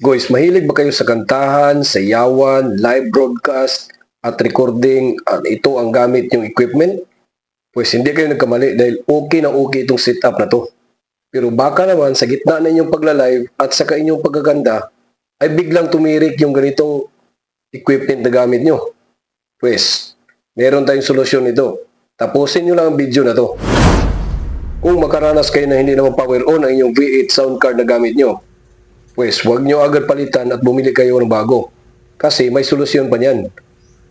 Guys, mahilig ba kayo sa kantahan, sayawan, live broadcast, at recording at ito ang gamit yung equipment? Pues hindi kayo nagkamali dahil okay na okay itong setup na to. Pero baka naman sa gitna na inyong pagla-live at sa inyong paggaganda ay biglang tumirik yung ganitong equipment na gamit nyo. Pues, meron tayong solusyon nito. Tapusin nyo lang ang video na to. Kung makaranas kayo na hindi naman power on ang inyong V8 sound card na gamit nyo, pues huwag nyo agad palitan at bumili kayo ng bago. Kasi may solusyon pa niyan.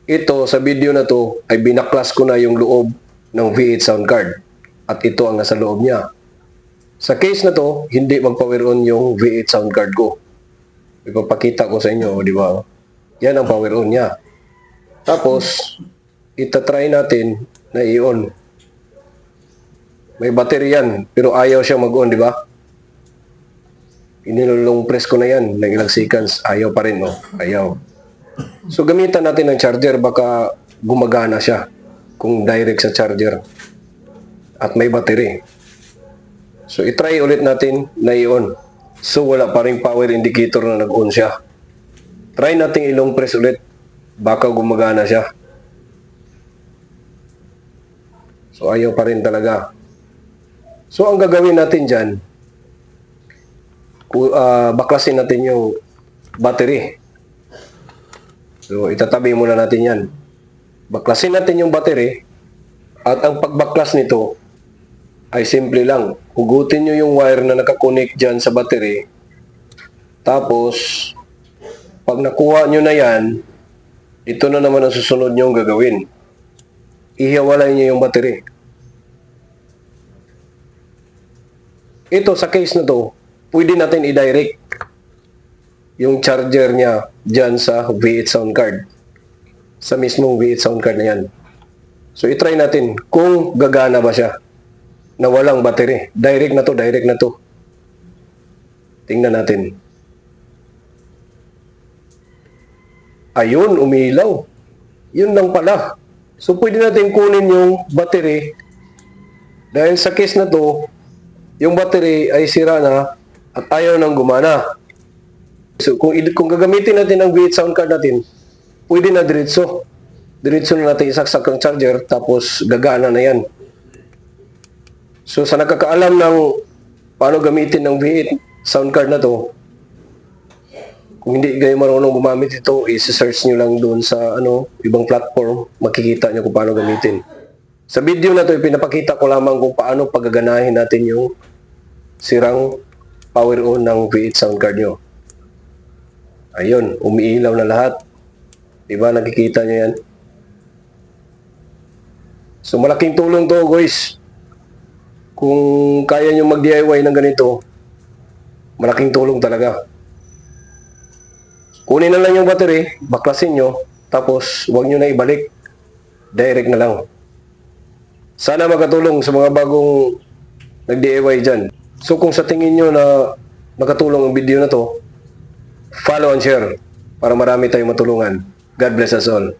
Ito, sa video na to, ay binaklas ko na yung loob ng V8 sound card. At ito ang nasa loob niya. Sa case na to, hindi mag-power on yung V8 sound card ko. Ipapakita ko sa inyo, di ba? Yan ang power on niya. Tapos, itatry natin na i-on. May battery yan, pero ayaw siya mag-on, di ba? Inilulong press ko na yan, ng ilang seconds, ayaw pa rin, oh. Ayaw. So, gamitan natin ng charger, baka gumagana siya kung direct sa charger. At may battery. So, itry ulit natin na i-on. So, wala pa rin power indicator na nag-on siya. Try natin ilong press ulit, baka gumagana siya. So, ayaw pa rin talaga. So, ang gagawin natin dyan, baklasin natin yung battery. So, itatabi muna natin yan. Baklasin natin yung battery at ang pagbaklas nito ay simple lang. Hugutin nyo yung wire na nakakonek dyan sa battery. Tapos, pag nakuha nyo na yan, ito na naman ang susunod nyong gagawin. Ihiwalay nyo yung battery. Ito, sa case na to, pwede natin i-direct yung charger niya dyan sa V8 sound card. Sa mismong V8 sound card na yan. So, itry natin kung gagana ba siya na walang battery. Direct na to, direct na to. Tingnan natin. Ayun, umilaw. Yun lang pala. So, pwede natin kunin yung battery. Dahil sa case na to, yung battery ay sira na at ayaw nang gumana. So, kung gagamitin natin ang V8 sound card natin, pwede na diretso. Diretso na natin isaksak ang charger, tapos gagana na yan. So, sa nakakaalam ng paano gamitin ng V8 sound card na to, kung hindi kayo marunong gumamit ito, i-search nyo lang doon sa ibang platform, makikita nyo kung paano gamitin. Sa video na to, pinapakita ko lamang kung paano paggaganahin natin yung sirang power on ng V8 sound card nyo. Ayun, umiilaw na lahat. Diba, nakikita nyo yan? So, malaking tulong to, guys. Kung kaya nyo mag-DIY ng ganito, malaking tulong talaga. Kunin na lang yung battery, baklasin nyo, tapos huwag nyo na ibalik. Direct na lang. Sana makatulong sa mga bagong nag-DIY dyan. So, kung sa tingin nyo na nakatulong ang video na to, follow and share para marami tayong matulungan. God bless us all.